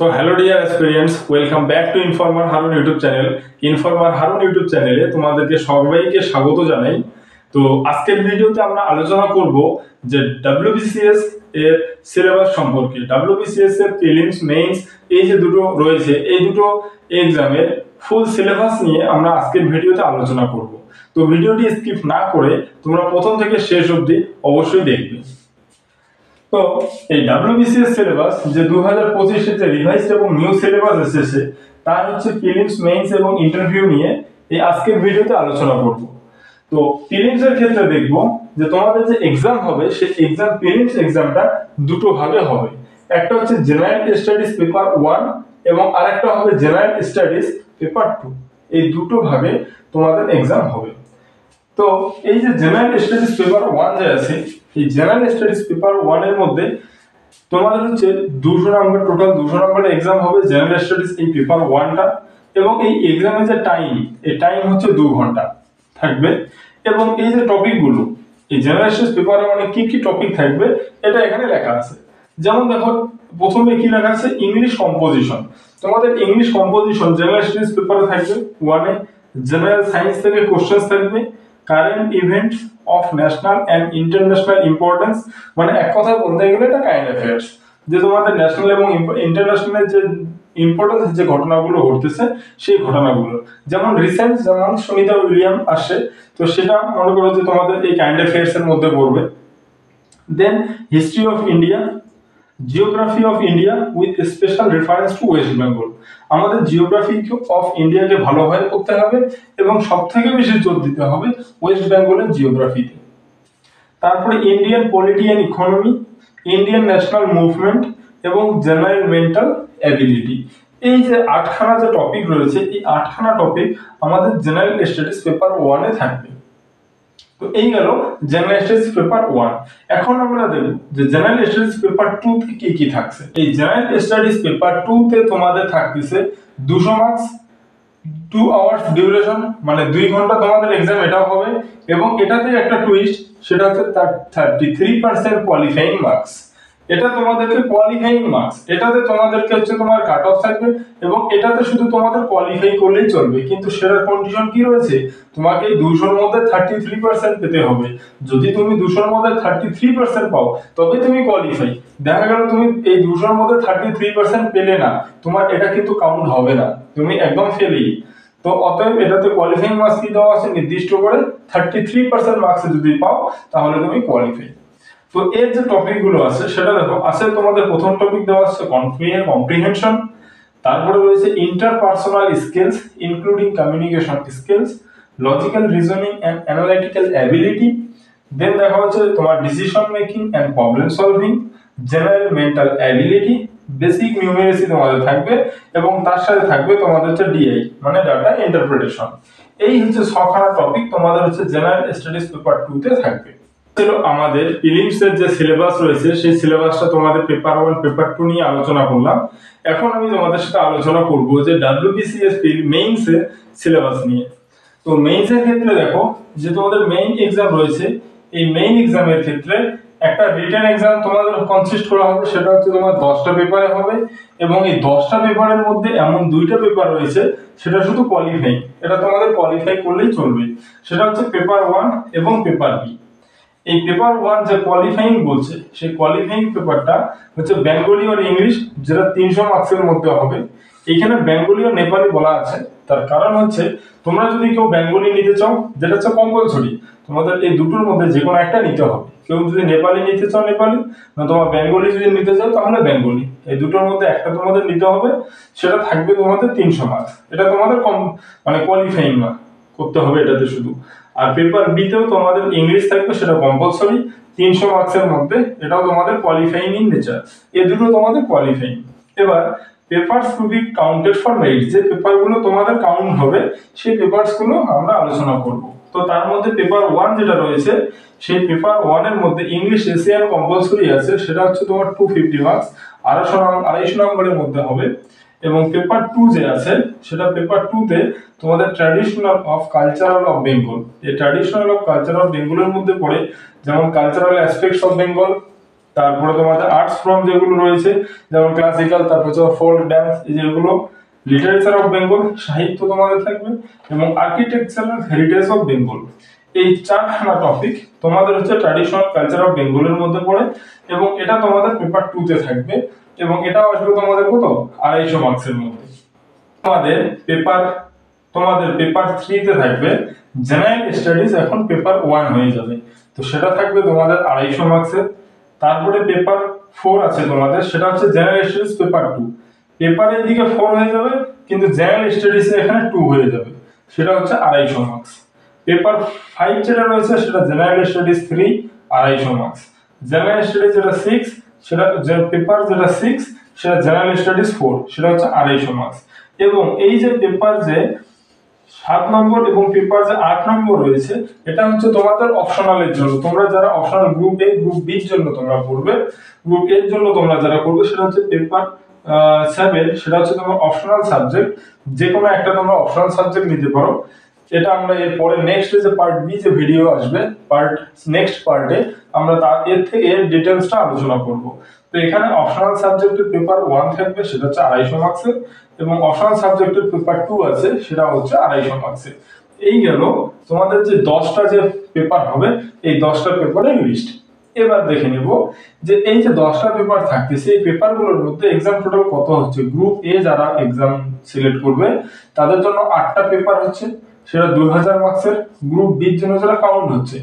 So hello dear aspirants, welcome back to Informer Harun YouTube channel. Informer Harun YouTube চ্যানেলে তোমাদেরকে সবাইকে স্বাগত জানাই। তো আজকের ভিডিওতে আমরা আলোচনা করব যে WBCS এর সিলেবাস সম্পর্কে। WBCS এর প্রিলিমস মেইনস এই যে দুটো রয়েছে, এই দুটো এক্সামের ফুল সিলেবাস নিয়ে আমরা আজকের ভিডিওতে আলোচনা করব। তো ভিডিওটি স্কিপ না করে তোমরা প্রথম থেকে শেষ অবধি অবশ্যই দেখবে। তো এই WBCS সিলেবাস যে 2025 যে রিভাইজড এবং নিউ সিলেবাস এসেছে তার হচ্ছে প্রিলিমস মেইনস এবং ইন্টারভিউ নিয়ে এই আজকের ভিডিওতে আলোচনা করব। তো প্রিলিমস এর ক্ষেত্রে দেখব যে তোমাদের যে एग्जाम হবে সেই एग्जाम প্রিলিমস एग्जामটা দুটো ভাগে হবে। একটা হচ্ছে জেনারেল স্টাডিজ পেপার 1 এবং আরেকটা হবে জেনারেল স্টাডিজ পেপার 2। এই দুটো ভাগে তোমাদের एग्जाम হবে। তো এই যে জেনারেল স্টাডিজ পেপার 1 যে আছে, এই জেনারেল স্টাডিজ পেপার 1 এর মধ্যে তোমাদের হচ্ছে 200 নাম্বার, টোটাল 200 নাম্বারের एग्जाम হবে জেনারেল স্টাডিজ এই পেপার 1টা। এবং এই एग्जामेর যে টাইম, এই টাইম হচ্ছে 2 ঘন্টা থাকবে। এবং এই যে টপিকগুলো, এই জেনারেল স্টাডিজ পেপারে মানে কি কি টপিক থাকবে এটা এখানে লেখা আছে। যেমন দেখো প্রথমে কি লেখা আছে, ইংলিশ কম্পোজিশন। তোমাদের ইংলিশ কম্পোজিশন জেনারেল স্টাডিজ পেপারে থাকবে 1 এ। জেনারেল সায়েন্স থেকে কোশ্চেন্স থাকবে, current events of national and international importance, মানে এক কথায় বলতে গেলে এটা কারেন্ট অ্যাফেয়ার্স, যে তোমাদের ন্যাশনাল এবং ইন্টারন্যাশনাল যে ইম্পর্টেন্স যে ঘটনাগুলো ঘটতেছে সেই ঘটনাগুলো। যেমন রিসেন্ট যেমন সুনিতা উইলিয়াম আসে, তো সেটা মনে করো যে তোমাদের এই কারেন্ট অ্যাফেয়ার্স এর মধ্যে পড়বে। দেন history of India, geography of India with special reference to West Bengal. আমাদের জিওগ্রাফি অফ ইন্ডিয়াকে ভালোভাবে পড়তে হবে এবং সবথেকে বেশি জোর দিতে হবে ওয়েস্ট বেঙ্গলের জিওগ্রাফিতে। তারপরে Indian polity and economy, Indian national movement এবং জেনারেল মেন্টাল অ্যাবিলিটি। এই যে 8খানা যে টপিক রয়েছে, এই 8খানা টপিক আমাদের জেনারেল স্টাডিজ পেপার 1 এ থাকবে। তো এই গেল জেনারেল স্টাডিজ পেপার 1। এখন আমরা দেখব যে জেনারেল স্টাডিজ পেপার 2 তে কি কি থাকছে। এই জেনারেল স্টাডিজ পেপার 2 তে তোমাদের থাকতেছে 200 মার্কস, 2 আওয়ার্স ডিউরেশন, মানে 2 ঘন্টা তোমাদের एग्जाम এটাও হবে। এবং এটাতে একটা টুইস্ট, সেটা হচ্ছে 33% কোয়ালিফাইং মার্কস। এটা তোমাদেরকে কোয়ালিফাইং মার্কস, এটাতে তোমাদেরকে হচ্ছে তোমার কাট অফ থাকবে এবং এটাতে শুধু তোমাদের কোয়ালিফাই করলেই চলবে। কিন্তু সেটার কন্ডিশন কি রয়েছে, তোমাকে 200 এর মধ্যে 33% পেতে হবে। যদি তুমি 200 এর মধ্যে 33% পাও তবে তুমি কোয়ালিফাই। দেখা গেল তুমি এই 200 এর মধ্যে 33% পেলে না, তোমার এটা কিন্তু কাউন্ট হবে না, তুমি একদম ফেলই। তো অতএব এটাতে কোয়ালিফাইং মার্কস কি দেওয়া আছে নির্দিষ্ট করে, 33% মার্কস যদি পাও তাহলে তুমি কোয়ালিফাই। তো এর যে টপিক গুলো আছে সেটা দেখো, আছে তোমাদের প্রথম টপিক দেওয়া আছে কম্প্রিহেনশন, তারপরে রয়েছে interpersonal skills including communication skills, logical reasoning and analytical ability. Then দেখা হচ্ছে তোমার decision making and problem solving, general mental ability, basic numeracy তোমাদের থাকবে এবং তার সাথে থাকবে তোমাদের হচ্ছে ডিআই মানে ডাটা ইন্টারপ্রিটেশন। এই হচ্ছে 6খানা টপিক তোমাদের হচ্ছে জেনারেল স্টাডিজ পেপার 2 তে থাকবে। ছিল আমাদের প্রিলিমস এর যে সিলেবাস রয়েছে সেই সিলেবাসটা তোমাদের পেপার 1 পেপার 2 নিয়ে আলোচনা করলাম। এখন আমি তোমাদের সাথে আলোচনা করব যে WBCS মেইনস এর সিলেবাস নিয়ে। তো মেইনস এর ক্ষেত্রে দেখো যে তোমাদের মেইন एग्जाम রয়েছে, এই মেইন एग्जाम এর ক্ষেত্রে একটা রিটেন एग्जाम তোমাদের কনসিস্ট করা হবে, সেটা হচ্ছে তোমার 10টা পেপারে হবে। এবং এই 10টা পেপারের মধ্যে এমন 2টা পেপার রয়েছে সেটা শুধু কোয়ালিফাই, এটা তোমাদের কোয়ালিফাই করলেই চলবে। সেটা হচ্ছে পেপার 1 এবং পেপার বি। এই পেপার 1 যে কোয়ালিফাইং বলছে, সেই কোয়ালিফাইং পেপারটা হচ্ছে বেঙ্গলি আর ইংলিশ, যেটা 300 মার্কসের মধ্যে হবে। এখানে বেঙ্গলি আর নেপালি বলা আছে, তার কারণ হচ্ছে তোমরা যদি কেউ বেঙ্গলি নিতে চাও, যেটা হচ্ছে কম্পালসরি, তোমাদের এই দুটোর মধ্যে যে কোনো একটা নিতে হবে। কেউ যদি নেপালি নিতে চাও নেপালি, না তোমার বেঙ্গলি যদি নিতে চাও তাহলে বেঙ্গলি, এই দুটোর মধ্যে একটা তোমাদের নিতে হবে। সেটা থাকবে তোমাদের 300 মার্কস, এটা তোমাদের কম মানে কোয়ালিফাইং মার্ক করতে হবে এটাতে শুধু। আর পেপার বি তেও তোমাদের ইংলিশ থাকবে, সেটা কম্পালসরি 300 মার্কসের মধ্যে, এটাও তোমাদের কোয়ালিফাইং ইন নেচার। এই দুটো তোমাদের কোয়ালিফাইং। এবার papers to be counted for merit, যে পেপারগুলো তোমাদের কাউন্ট হবে সেই পেপারসগুলো আমরা আলোচনা করব। তো তার মধ্যে পেপার 1 যেটা রয়েছে, সেই পেপার 1 এর মধ্যে ইংলিশ এশিয়ান কম্পালসরি আছে, সেটা হচ্ছে তোমার 250 মার্কস, 250 নম্বরের মধ্যে হবে। এবং পেপার 2 যে আছে, সেটা পেপার 2 তে তোমাদের traditional of cultural of Bengal. এই ট্র্যাডিশনাল অফ কালচার অফ বেঙ্গলের মধ্যে পড়ে যেমন কালচারাল অ্যাসপেক্টস অফ বেঙ্গল, তারপরে তোমাদের আর্টস ফর্ম যেগুলো রয়েছে যেমন ক্লাসিক্যাল, তারপর হচ্ছে ফোক ডান্স, এই যেগুলো লিটারেচার অফ বেঙ্গল সাহিত্য তোমাদের থাকবে, এবং আর্কিটেকচারাল হেরিটেজ অফ বেঙ্গল। এই চারখানা টপিক তোমাদের হচ্ছে ট্র্যাডিশনাল কালচার অফ বেঙ্গলের মধ্যে পড়ে, এবং এটা তোমাদের পেপার 2 তে থাকবে, এবং এটাও আসবে তোমাদের কত 250 মার্কসের মধ্যে। তোমাদের পেপার 3 তে থাকবে জেনারেল স্টাডিজ, এখন পেপার 1 হয়ে যাবে, তো সেটা থাকবে তোমাদের 250 মার্কসের। তারপরে পেপার 4 আছে তোমাদের, সেটা হচ্ছে জেনারেল স্টাডিজ পেপার 2। পেপারে এদিকে 4 হয়ে যাবে, কিন্তু জেনারেল স্টাডিজ এখানে 2 হয়ে যাবে, সেটা হচ্ছে 250 মার্কস। পেপার 5 যেটা রয়েছে সেটা general studies 3, 250 marks. General studies যেটা 6, সেটা পেপার যেটা 6 সেটা জেনারেল স্টাডিজ 4, সেটা হচ্ছে 250 মার্কস। এবং এই যে পেপার যে 7 নম্বর এবং পেপার যে 8 নম্বর রয়েছে, এটা হচ্ছে তোমাদের অপশনালের জন্য। তোমরা যারা optional group A group B এর জন্য তোমরা পড়বে, গ্রুপ এর জন্য তোমরা যারা করবে, সেটা হচ্ছে পেপার 7, সেটা হচ্ছে তোমার অপশনাল সাবজেক্ট। যে কোনো একটা তোমরা অপশনাল সাবজেক্ট নিতে পারো। এটা আমরা এর পরে নেক্সট যে পার্ট বি যে ভিডিও আসবে, নেক্সট পার্টে আমরা এর থেকে এর ডিটেইলসটা আলোচনা করব। তো এখানে অপশনাল সাবজেক্টের পেপার 1 থাকবে, সেটা হচ্ছে 250 মার্কসের, এবং অপশনাল সাবজেক্টের পেপার 2 আছে, সেটা হচ্ছে 250 মার্কসের। এই গেল তোমাদের যে 10টা যে পেপার হবে, এই 10টা পেপারের লিস্ট। এবার দেখে নেব যে এই যে 10টা পেপার থাকতেছে, এই পেপারগুলোর মধ্যে एग्जाम টোটাল কত হচ্ছে। গ্রুপ এ যারা एग्जाम সিলেক্ট করবে তাদের জন্য 8টা পেপার হচ্ছে, সেটা 2000 মার্কসের। গ্রুপ বি এর জন্য যারা কাউন্ট হচ্ছে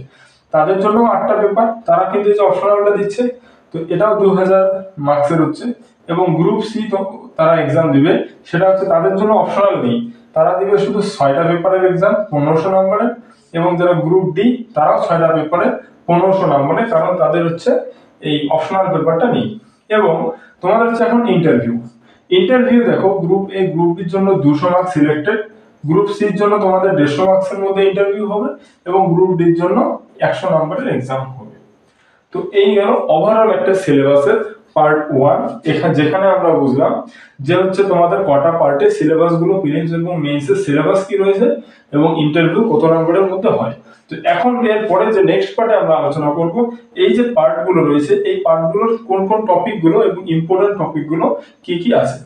তাদের জন্য 8টা পেপার, তারা কিন্তু এই যে অপশনালটা দিচ্ছে, তো এটাও 2000 মার্কসের হচ্ছে। এবং গ্রুপ সি তো তারা एग्जाम দিবে, সেটা হচ্ছে তাদের জন্য অপশনাল নেই, তারা দিবে শুধু 6টা পেপারের एग्जाम 1500 নম্বরের। এবং যারা গ্রুপ ডি তারাও 6টা পেপারে 1500 নম্বরে, কারণ তাদের হচ্ছে এই অপশনাল পেপারটা নেই। এবং তোমাদের হচ্ছে এখন ইন্টারভিউ দেখো, গ্রুপ এ গ্রুপ বির জন্য 200 মার্কস সিলেক্টেড, গ্রুপ সি এর জন্য তোমাদের 150 মার্কসের মধ্যে ইন্টারভিউ হবে, এবং গ্রুপ ডি এর জন্য 100 নম্বরের एग्जाम হবে। তো এই গেল ওভারঅল একটা সিলেবাসের পার্ট 1। এখানে যেখানে আমরা বুঝলাম যে হচ্ছে তোমাদের কটা পার্টে সিলেবাস গুলো, প্রিলিমস এবং মেইনস এর সিলেবাস কি রয়েছে, এবং ইন্টারভিউ কত নম্বরের মধ্যে হয়। তো এখন এর পরে যে নেক্সট পার্টে আমরা আলোচনা করব, এই যে পার্ট গুলো রয়েছে, এই পার্ট গুলোর কোন কোন টপিক গুলো এবং ইম্পর্টেন্ট টপিক গুলো কি কি আছে।